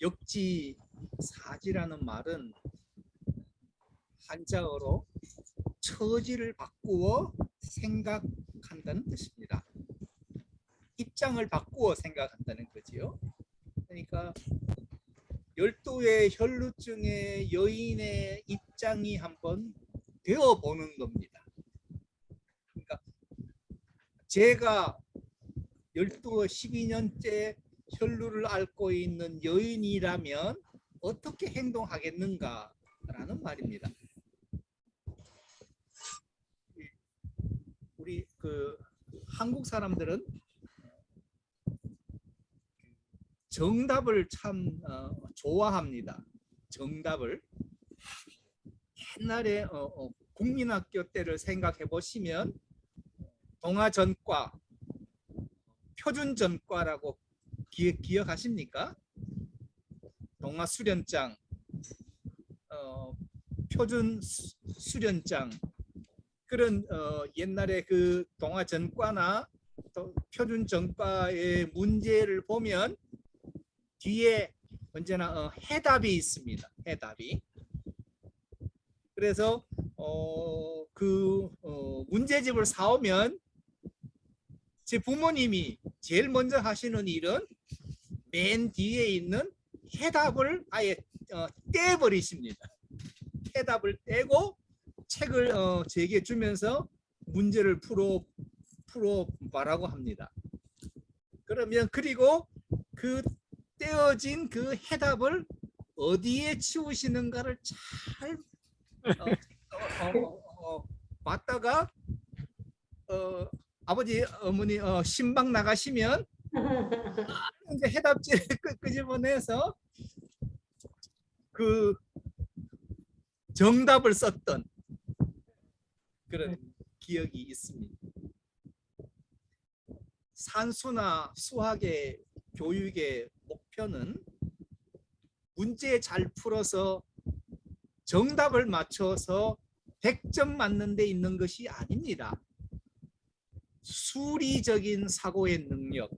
역지사지라는 말은 한자어로 처지를 바꾸어 생각한다는 뜻입니다. 입장을 바꾸어 생각한다는 거지요. 그러니까 12의 혈루증의 여인의 입장이 한번 되어보는 겁니다. 그러니까 제가 12, 12년째 혈루를 앓고 있는 여인이라면 어떻게 행동하겠는가라는 말입니다. 우리 한국 사람들은 정답을 참 좋아합니다. 정답을. 옛날에 국민학교 때를 생각해 보시면 동아전과, 표준전과라고 기억하십니까? 동아수련장, 표준수련장, 그런 옛날에 그 동아전과나 또 표준전과의 문제를 보면 뒤에 언제나 해답이 있습니다. 해답이. 그래서 문제집을 사오면 제 부모님이 제일 먼저 하시는 일은 맨 뒤에 있는 해답을 아예 떼버리십니다. 해답을 떼고 책을 제게 주면서 문제를 풀어 봐라고 합니다. 그러면 그리고 그 떼어진 그 해답을 어디에 치우시는가를 잘 봤다가 아버지 어머니 신방 나가시면 이제 해답지를 끄집어내서 그 정답을 썼던 그런 기억이 있습니다. 산수나 수학의 교육의 목표는 문제 잘 풀어서 정답을 맞춰서 100점 맞는 데 있는 것이 아닙니다. 수리적인 사고의 능력,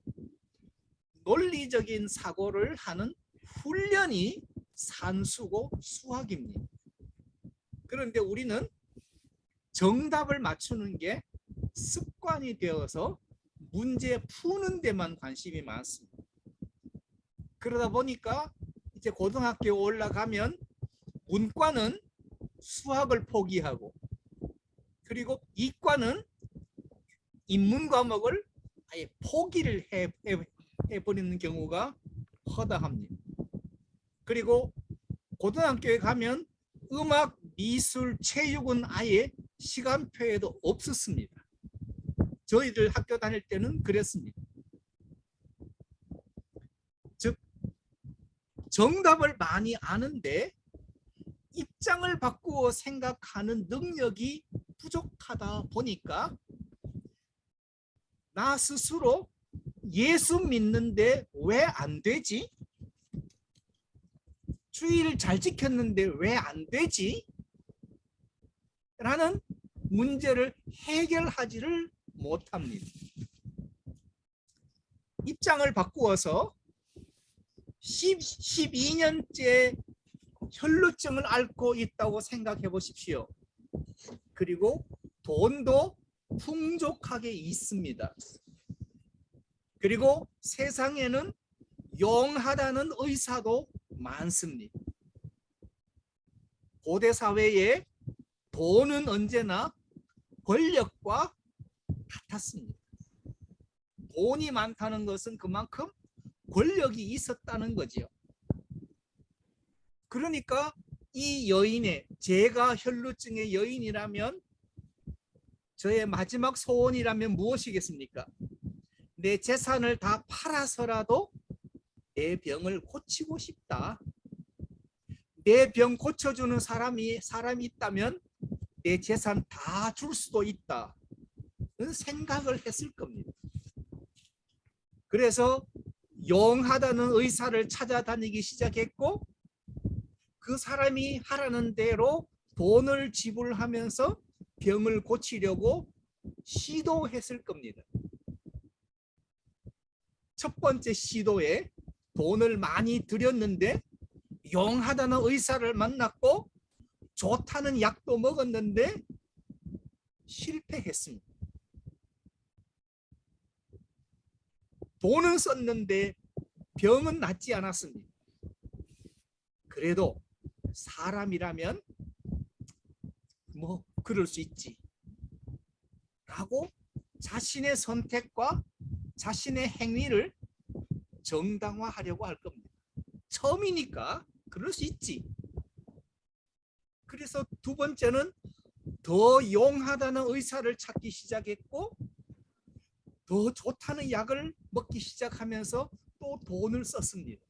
논리적인 사고를 하는 훈련이 산수고 수학입니다. 그런데 우리는 정답을 맞추는 게 습관이 되어서 문제 푸는 데만 관심이 많습니다. 그러다 보니까 이제 고등학교에 올라가면 문과는 수학을 포기하고, 그리고 이과는 인문 과목을 아예 포기를 해버리는 경우가 허다합니다. 그리고 고등학교에 가면 음악, 미술, 체육은 아예 시간표에도 없었습니다. 저희들 학교 다닐 때는 그랬습니다. 즉 정답을 많이 아는데 입장을 바꾸어 생각하는 능력이 부족하다 보니까 나 스스로 예수 믿는데 왜 안 되지? 주의를 잘 지켰는데 왜 안 되지? 라는 문제를 해결하지를 못합니다. 입장을 바꾸어서 12년째 혈루증을 앓고 있다고 생각해 보십시오. 그리고 돈도 풍족하게 있습니다. 그리고 세상에는 용하다는 의사도 많습니다. 고대 사회에 돈은 언제나 권력과 같았습니다. 돈이 많다는 것은 그만큼 권력이 있었다는 거지요. 그러니까 이 여인의, 제가 혈루증의 여인이라면 저의 마지막 소원이라면 무엇이겠습니까? 내 재산을 다 팔아서라도 내 병을 고치고 싶다. 내 병 고쳐주는 사람이 있다면 내 재산 다 줄 수도 있다. 생각을 했을 겁니다. 그래서 용하다는 의사를 찾아다니기 시작했고, 그 사람이 하라는 대로 돈을 지불하면서 병을 고치려고 시도했을 겁니다. 첫 번째 시도에 돈을 많이 들였는데 용하다는 의사를 만났고 좋다는 약도 먹었는데 실패했습니다. 돈은 썼는데 병은 낫지 않았습니다. 그래도 사람이라면 뭐 그럴 수 있지 라고 자신의 선택과 자신의 행위를 정당화하려고 할 겁니다. 처음이니까 그럴 수 있지. 그래서 두 번째는 더 용하다는 의사를 찾기 시작했고 더 좋다는 약을 먹기 시작하면서 또 돈을 썼습니다.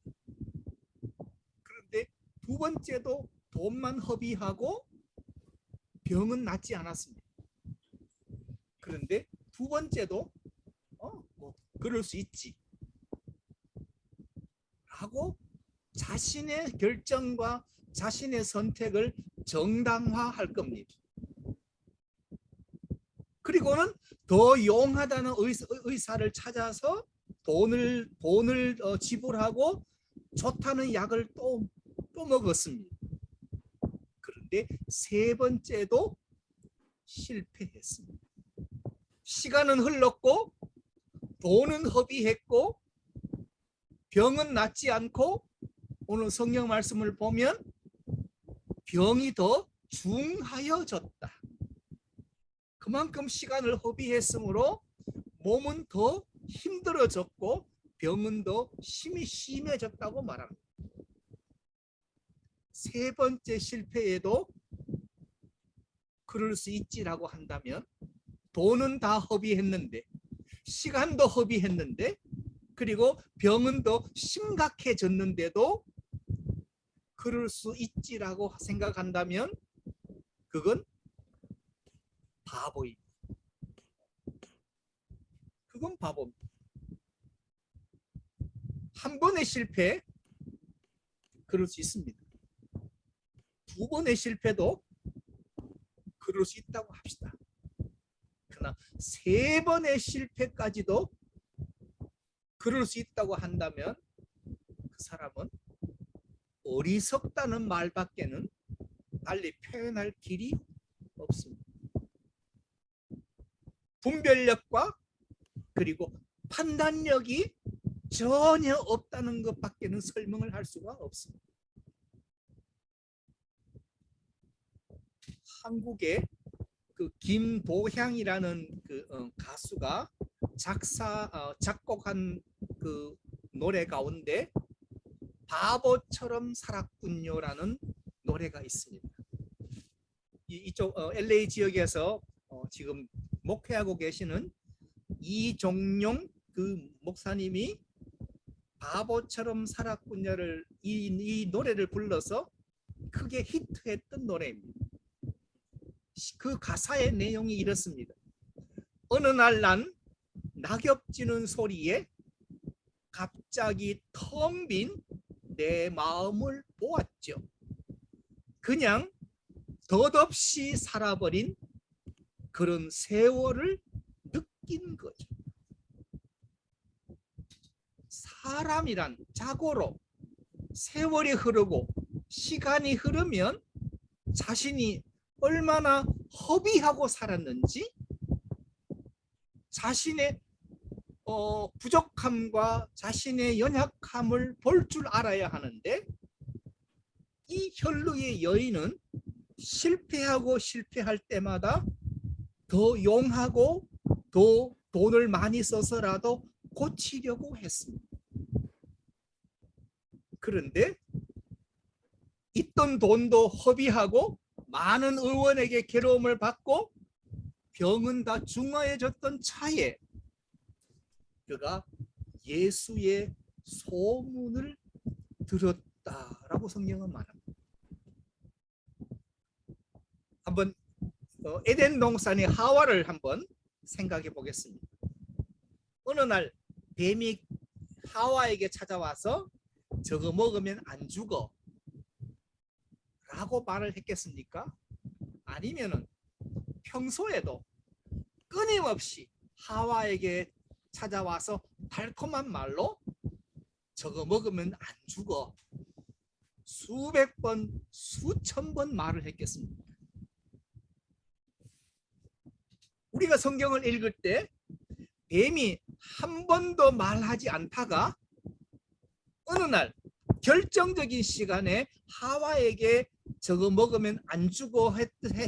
그런데 두 번째도 돈만 허비하고 병은 낫지 않았습니다. 그런데 두 번째도 뭐 그럴 수 있지 라고 자신의 결정과 자신의 선택을 정당화할 겁니다. 그리고는 더 용하다는 의사를 찾아서 돈을 지불하고 좋다는 약을 또 먹었습니다. 그런데 세 번째도 실패했습니다. 시간은 흘렀고 돈은 허비했고 병은 낫지 않고 오늘 성경 말씀을 보면 병이 더 중하여졌다. 그만큼 시간을 허비했으므로 몸은 더 힘들어졌고 병은 더 힘이 심해졌다고 말합니다. 세 번째 실패에도 그럴 수 있지라고 한다면 돈은 다 허비했는데 시간도 허비했는데 그리고 병은 더 심각해졌는데도 그럴 수 있지라고 생각한다면 그건 바보입니다. 그건 바보입니다. 한 번의 실패 그럴 수 있습니다. 두 번의 실패도 그럴 수 있다고 합시다. 그러나 세 번의 실패까지도 그럴 수 있다고 한다면 그 사람은 어리석다는 말밖에는 달리 표현할 길이 없습니다. 분별력과 그리고 판단력이 전혀 없다는 것밖에는 설명을 할 수가 없습니다. 한국의 그 김도향이라는 가수가 작곡한 그 노래 가운데 바보처럼 살았군요라는 노래가 있습니다. 이쪽 LA 지역에서 지금 목회하고 계시는 이종용 그 목사님이 바보처럼 살았군요를 이 노래를 불러서 크게 히트했던 노래입니다. 그 가사의 내용이 이렇습니다. 어느 날 난 낙엽 지는 소리에 갑자기 텅 빈 내 마음을 보았죠. 그냥 덧없이 살아버린 그런 세월을 느낀 거죠. 사람이란 자고로 세월이 흐르고 시간이 흐르면 자신이 얼마나 허비하고 살았는지 자신의 부족함과 자신의 연약함을 볼 줄 알아야 하는데 이 혈루의 여인은 실패하고 실패할 때마다 더 용하고 더 돈을 많이 써서라도 고치려고 했습니다. 그런데 있던 돈도 허비하고 많은 의원에게 괴로움을 받고 병은 다 중화해졌던 차에 그가 예수의 소문을 들었다라고 성경은 말합니다. 한번 에덴 동산의 하와를 한번 생각해 보겠습니다. 어느 날 뱀이 하와에게 찾아와서 저거 먹으면 안 죽어 라고 말을 했겠습니까? 아니면은 평소에도 끊임없이 하와에게 찾아와서 달콤한 말로 저거 먹으면 안 죽어. 수백 번, 수천 번 말을 했겠습니다. 우리가 성경을 읽을 때 뱀이 한 번도 말하지 않다가 어느 날 결정적인 시간에 하와에게 저거 먹으면 안 죽어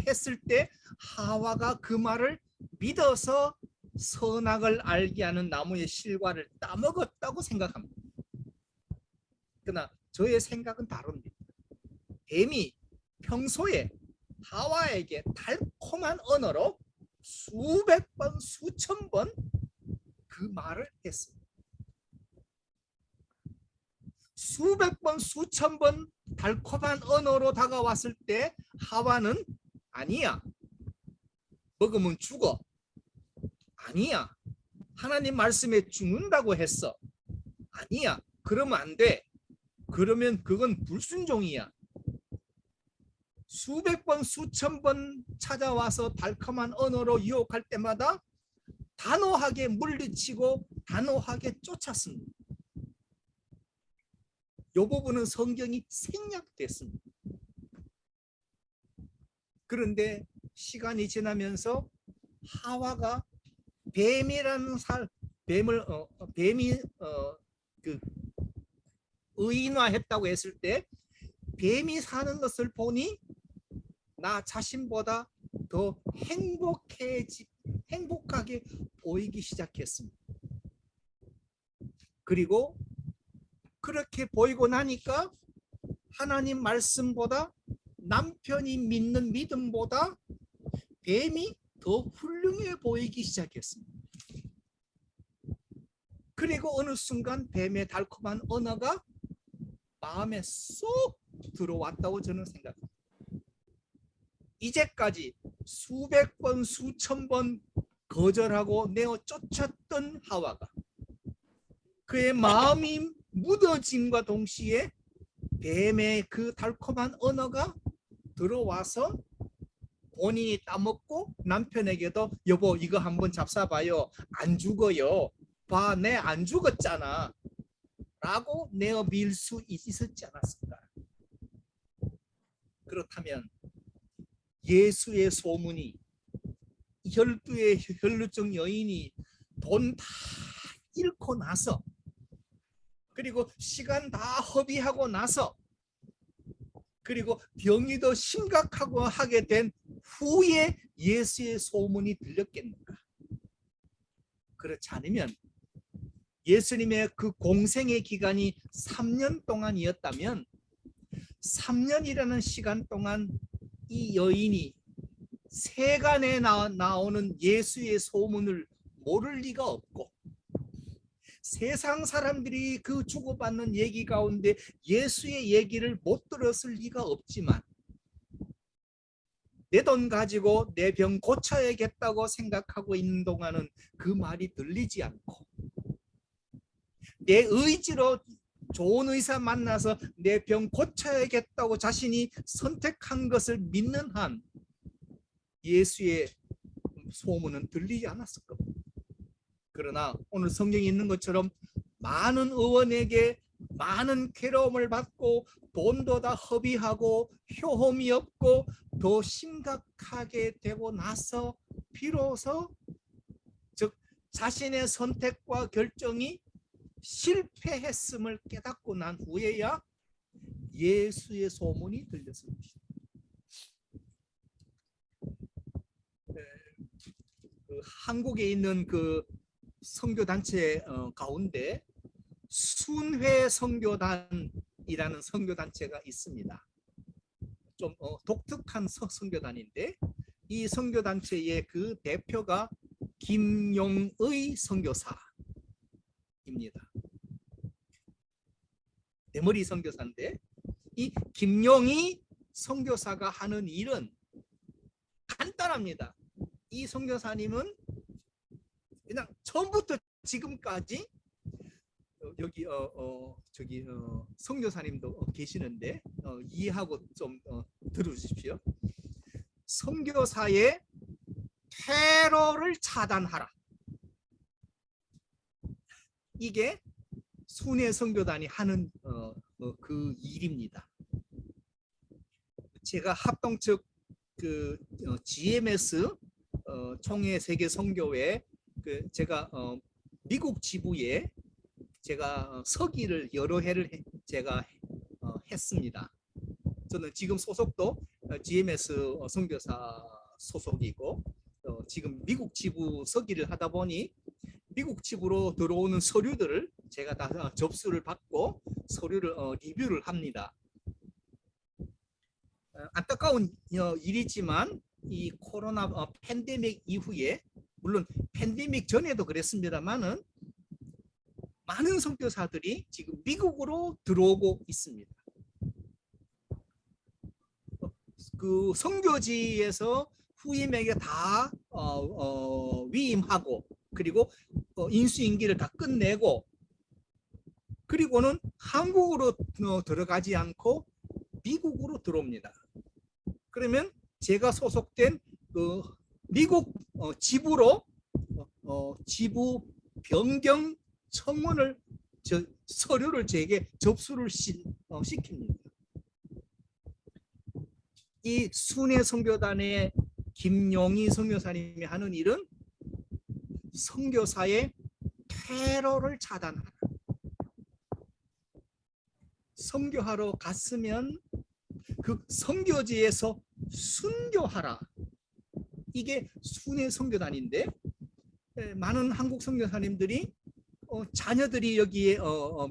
했을 때 하와가 그 말을 믿어서 선악을 알게 하는 나무의 실과를 따먹었다고 생각합니다. 그러나 저의 생각은 다릅니다. 뱀이 평소에 하와에게 달콤한 언어로 수백 번, 수천 번 그 말을 했습니다. 수백 번, 수천 번 달콤한 언어로 다가왔을 때 하와는 아니야, 먹으면 죽어. 아니야, 하나님 말씀에 죽는다고 했어. 아니야, 그러면 안 돼. 그러면 그건 불순종이야. 수백 번, 수천 번 찾아와서 달콤한 언어로 유혹할 때마다 단호하게 물리치고 단호하게 쫓았습니다. 이 부분은 성경이 생략됐습니다. 그런데 시간이 지나면서 하와가 뱀이라는 뱀이 그 의인화했다고 했을 때 뱀이 사는 것을 보니 나 자신보다 더 행복하게 보이기 시작했습니다. 그리고 그렇게 보이고 나니까 하나님 말씀보다 남편이 믿는 믿음보다 뱀이 더 훌륭해 보이기 시작했습니다. 그리고 어느 순간 뱀의 달콤한 언어가 마음에 쏙 들어왔다고 저는 생각합니다. 이제까지 수백 번, 수천 번 거절하고 내어 쫓았던 하와가 그의 마음이 묻어짐과 동시에 뱀의 그 달콤한 언어가 들어와서 본인이 따먹고 남편에게도 여보 이거 한번 잡숴봐요. 안 죽어요. 봐, 내 안 죽었잖아. 라고 내어 밀 수 있었지 않았을까? 그렇다면 예수의 소문이 12의 혈루증 여인이 돈 다 잃고 나서 그리고 시간 다 허비하고 나서 그리고 병이 더 심각하고 하게 된 후에 예수의 소문이 들렸겠는가? 그렇지 않으면 예수님의 그 공생의 기간이 3년 동안이었다면 3년이라는 시간 동안 이 여인이 세간에 나오는 예수의 소문을 모를 리가 없고 세상 사람들이 그 주고받는 얘기 가운데 예수의 얘기를 못 들었을 리가 없지만 내 돈 가지고 내 병 고쳐야겠다고 생각하고 있는 동안은 그 말이 들리지 않고 내 의지로 좋은 의사 만나서 내 병 고쳐야겠다고 자신이 선택한 것을 믿는 한 예수의 소문은 들리지 않았을 겁니다. 그러나 오늘 성경에 있는 것처럼 많은 의원에게 많은 괴로움을 받고 돈도 다 허비하고 효험이 없고 더 심각하게 되고 나서 비로소 즉 자신의 선택과 결정이 실패했음을 깨닫고 난 후에야 예수의 소문이 들렸을 것입니다. 한국에 있는 그 선교단체 가운데 순회 선교단이라는 선교단체가 있습니다. 좀 독특한 선교단인데 이 선교단체의 그 대표가 김용의 선교사입니다. 대머리 선교사인데 이 김용의 선교사가 하는 일은 간단합니다. 이 선교사님은 그냥 처음부터 지금까지 여기 저기 선교사님도 계시는데 이해하고 좀 들어주십시오. 선교사의 테러를 차단하라. 이게 순회 선교단이 하는 그 일입니다. 제가 합동측 그 GMS 총회 세계 선교회 제가 미국 지부에 제가 서기를 여러 해를 제가 했습니다. 저는 지금 소속도 GMS 선교사 소속이고 지금 미국 지부 서기를 하다 보니 미국 지부로 들어오는 서류들을 제가 다 접수를 받고 서류를 리뷰를 합니다. 안타까운 일이지만 이 코로나 팬데믹 이후에, 물론 팬데믹 전에도 그랬습니다만은 많은 선교사들이 지금 미국으로 들어오고 있습니다. 그 선교지에서 후임에게 다 위임하고 그리고 인수인계를 다 끝내고 그리고는 한국으로 들어가지 않고 미국으로 들어옵니다. 그러면 제가 소속된 그 미국 지부로 지부 변경 청원을 서류를 제게 접수를 시킵니다. 이 순회 선교단의 김용희 선교사님이 하는 일은 선교사의 테러를 차단하라. 선교하러 갔으면 그 선교지에서 순교하라. 이게 순회 선교단인데 많은 한국 선교사님들이 자녀들이 여기에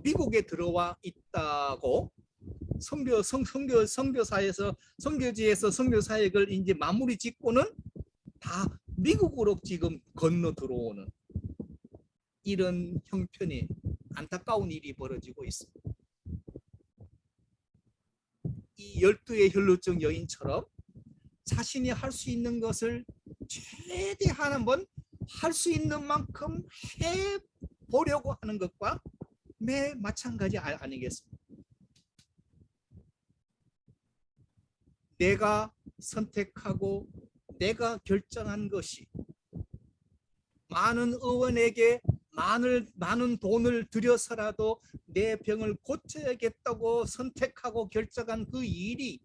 미국에 들어와 있다고 선교사에서 선교지에서 선교 사역을 이제 마무리 짓고는 다 미국으로 지금 건너 들어오는 이런 형편이 안타까운 일이 벌어지고 있습니다. 이 12의 혈루증 여인처럼 자신이 할 수 있는 것을 최대한 한번 할 수 있는 만큼 해보려고 하는 것과 매 마찬가지 아니겠습니까? 내가 선택하고 내가 결정한 것이 많은 의원에게 많은 돈을 들여서라도 내 병을 고쳐야겠다고 선택하고 결정한 그 일이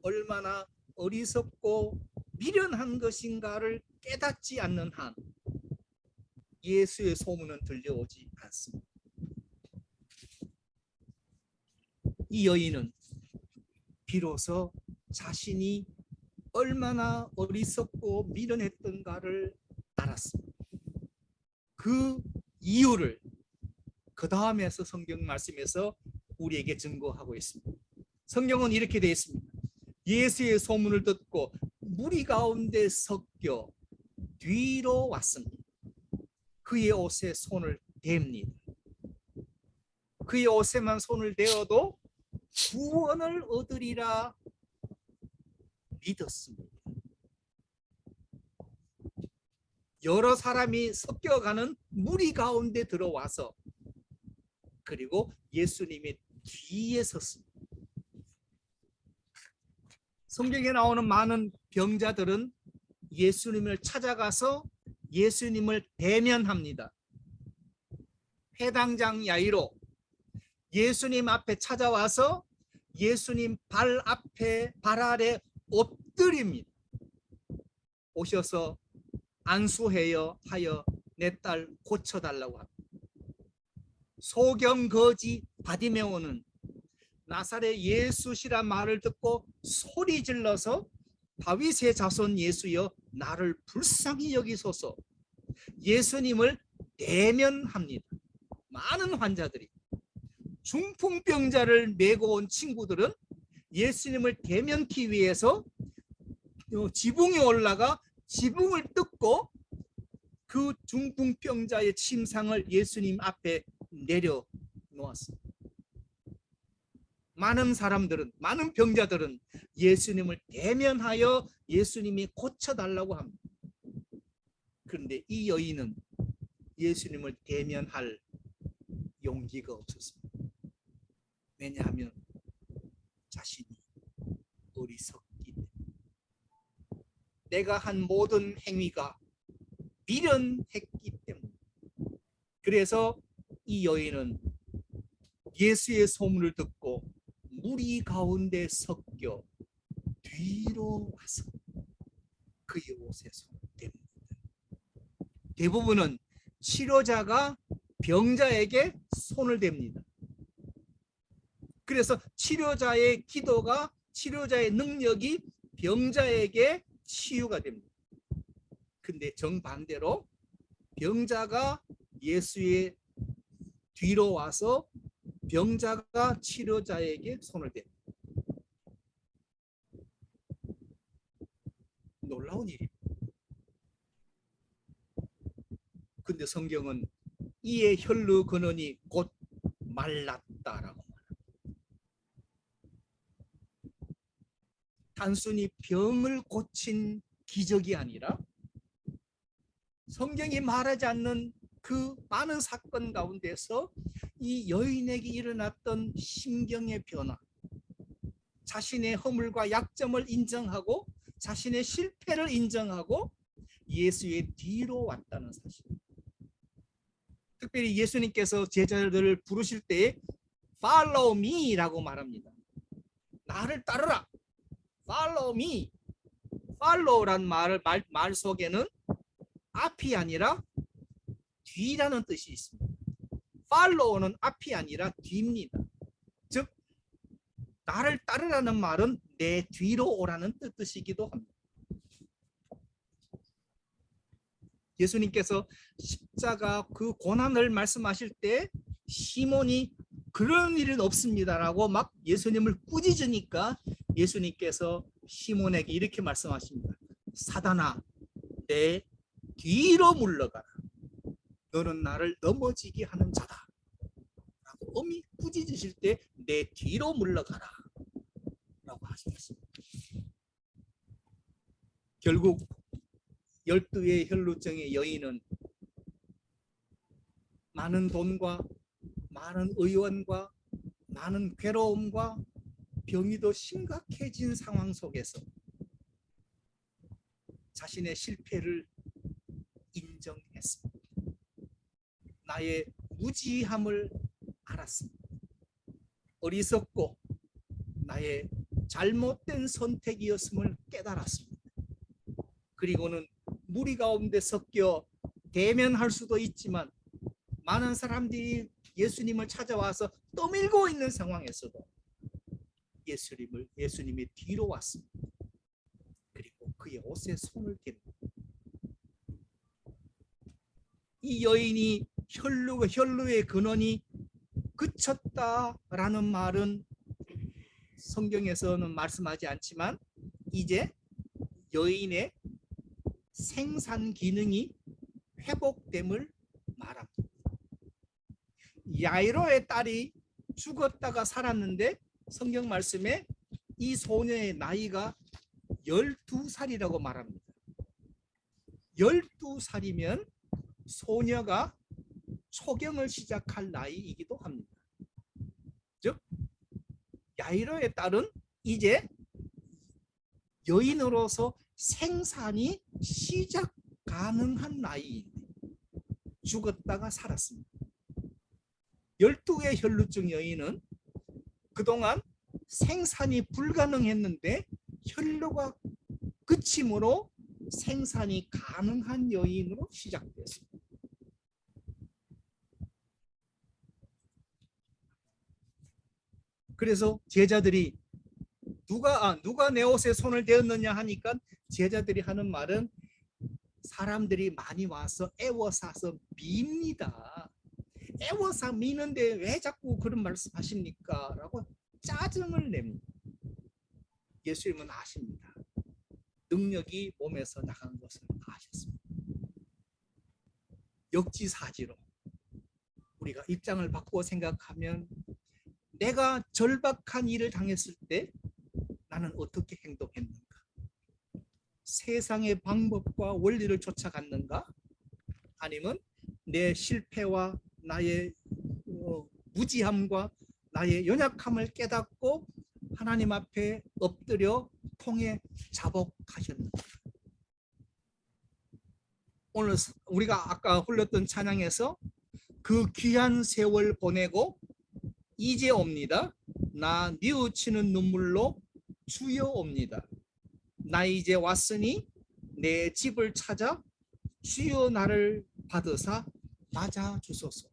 얼마나 어리석고 미련한 것인가를 깨닫지 않는 한 예수의 소문은 들려오지 않습니다. 이 여인은 비로소 자신이 얼마나 어리석고 미련했던가를 알았습니다. 그 이유를 그 다음에서 성경 말씀에서 우리에게 증거하고 있습니다. 성경은 이렇게 되어 있습니다. 예수의 소문을 듣고 무리 가운데 섞여 뒤로 왔습니다. 그의 옷에 손을 댑니다. 그의 옷에만 손을 대어도 구원을 얻으리라 믿었습니다. 여러 사람이 섞여가는 무리 가운데 들어와서 그리고 예수님이 뒤에 섰습니다. 성경에 나오는 많은 병자들은 예수님을 찾아가서 예수님을 대면합니다. 회당장 야이로 예수님 앞에 찾아와서 예수님 발 아래 엎드립니다. 오셔서 안수하여 내 딸 고쳐달라고 합니다. 소경거지 바디메오는 나사렛 예수시란 말을 듣고 소리 질러서 다윗의 자손 예수여 나를 불쌍히 여기소서 예수님을 대면합니다. 많은 환자들이 중풍병자를 메고 온 친구들은 예수님을 대면하기 위해서 지붕에 올라가 지붕을 뜯고 그 중풍병자의 침상을 예수님 앞에 내려놓았습니다. 많은 사람들은, 많은 병자들은 예수님을 대면하여 예수님이 고쳐달라고 합니다. 그런데 이 여인은 예수님을 대면할 용기가 없었습니다. 왜냐하면 자신이 어리석기 때문에 내가 한 모든 행위가 미련했기 때문에. 그래서 이 여인은 예수의 소문을 듣고 무리 가운데 섞여 뒤로 와서 그의 옷에 손을 댑니다. 대부분은 치료자가 병자에게 손을 댑니다. 그래서 치료자의 기도가, 치료자의 능력이 병자에게 치유가 됩니다. 근데 정반대로 병자가 예수의 뒤로 와서 병자가 치료자에게 손을 댑니다. 놀라운 일입니다. 근데 성경은 이에 혈루 근원이 곧 말랐다라고 말합니다. 단순히 병을 고친 기적이 아니라 성경이 말하지 않는 그 많은 사건 가운데서 이 여인에게 일어났던 심경의 변화, 자신의 허물과 약점을 인정하고 자신의 실패를 인정하고 예수의 뒤로 왔다는 사실. 특별히 예수님께서 제자들을 부르실 때 Follow me라고 말합니다. 나를 따르라. Follow me. Follow란 말 속에는 앞이 아니라 뒤라는 뜻이 있습니다. Follow는 앞이 아니라 뒤입니다. 즉 나를 따르라는 말은 내 뒤로 오라는 뜻이기도 합니다. 예수님께서 십자가 그 고난을 말씀하실 때 시몬이 그런 일은 없습니다라고 막 예수님을 꾸짖으니까 예수님께서 시몬에게 이렇게 말씀하십니다. 사단아, 내 뒤로 물러가라. 너는 나를 넘어지게 하는 자다. 라고 엄히 꾸짖으실 때 내 뒤로 물러가라. 라고 하셨습니다. 결국 12의 혈루증의 여인은 많은 돈과 많은 의원과 많은 괴로움과 병이 더 심각해진 상황 속에서 자신의 실패를 인정했습니다. 나의 무지함을 알았습니다. 어리석고 나의 잘못된 선택이었음을 깨달았습니다. 그리고는 무리 가운데 섞여 대면할 수도 있지만 많은 사람들이 예수님을 찾아와서 떠밀고 있는 상황에서도 예수님의 뒤로 왔습니다. 그리고 그의 옷에 손을 댑니다. 이 여인이 혈루의 근원이 그쳤다라는 말은 성경에서는 말씀하지 않지만 이제 여인의 생산 기능이 회복됨을 말합니다. 야이로의 딸이 죽었다가 살았는데 성경 말씀에 이 소녀의 나이가 12살이라고 말합니다. 12살이면 소녀가 초경을 시작할 나이이기도 합니다. 즉 야이로의 딸은 이제 여인으로서 생산이 시작 가능한 나이인데 죽었다가 살았습니다. 12의 혈루증 여인은 그동안 생산이 불가능했는데 혈루가 그침으로 생산이 가능한 여인으로 시작됐습니다. 그래서 제자들이 누가 내 옷에 손을 대었느냐 하니까 제자들이 하는 말은 사람들이 많이 와서 애워싸서 밉니다. 애워싸 미는데 왜 자꾸 그런 말씀 하십니까? 라고 짜증을 냅니다. 예수님은 아십니다. 능력이 몸에서 나간 것을 아셨습니다. 역지사지로 우리가 입장을 바꾸어 생각하면 내가 절박한 일을 당했을 때 나는 어떻게 행동했는가? 세상의 방법과 원리를 쫓아갔는가? 아니면 내 실패와 나의 무지함과 나의 연약함을 깨닫고 하나님 앞에 엎드려 통해 자복하셨는가? 오늘 우리가 아까 흘렸던 찬양에서 그 귀한 세월 보내고 이제 옵니다. 나 뉘우치는 눈물로 주여 옵니다. 나 이제 왔으니 내 집을 찾아 주여 나를 받으사 맞아 주소서.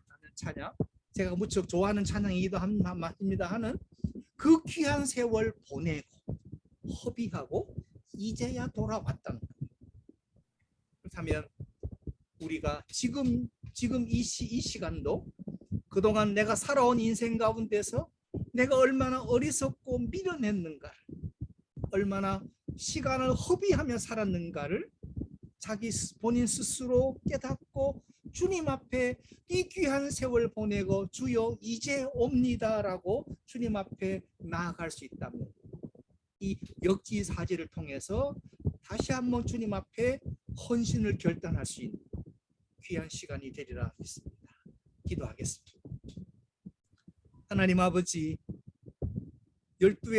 하는 찬양, 제가 무척 좋아하는 찬양이기도 합니다. 하는 그 귀한 세월 보내고 허비하고 이제야 돌아왔다는 거예요. 그렇다면 우리가 지금 이 시간도 그동안 내가 살아온 인생 가운데서 내가 얼마나 어리석고 미련했는가를, 얼마나 시간을 허비하며 살았는가를 자기 본인 스스로 깨닫고 주님 앞에 이 귀한 세월 보내고 주여 이제 옵니다라고 주님 앞에 나아갈 수 있다면 이 역지사지를 통해서 다시 한번 주님 앞에 헌신을 결단할 수 있는 귀한 시간이 되리라 믿습니다. 기도하겠습니다. 하나님 아버지, 12의